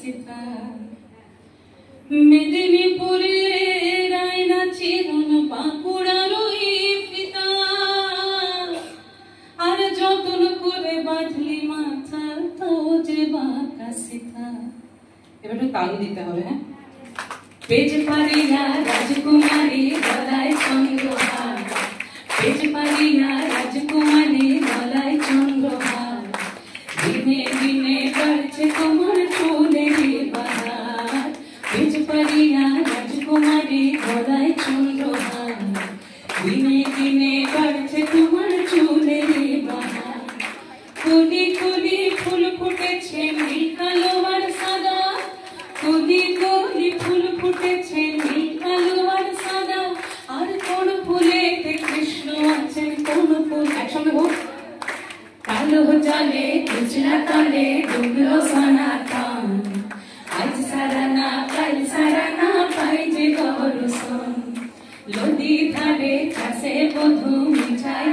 सीता मेदिनीपुरेर आयना चिरन बाঁকুড়ার ওই ফিতা আর যতন করে বাঁধলি মাথা তো যে বাঁকা সীতা। এবার একটু তাল দিতে হবে। হ্যাঁ, পেজ পারিয়া রাজকুমারী গলায় চন্দ্রহার, পেজ পারিয়া রাজকুমারী গলায় চন্দ্রহার, দিনে দিনে বাড়ছে তোমার চুলের বাহার, পেজ পারিয়া রাজকুমারী গলায় চন্দ্রহার, দিনে দিনে বাড়ছে তোমার চুলের বাহার। কলি কলি ফুল ফুটেছে নীল কালো আর সাদা, কলি কলি ফুল ফুটেছে নীল কালো আর সাদা, আর কোন ফুলেতে কৃষ্ণ আছেন কোন ফুল একসঙ্গে বল। কালো জলে কুচলা তলে ডুবলো সনাতন, আজ সারা না কাল সারা না পাই যে দর্শন, নদী ধারে চাষে বধূ মিঠাই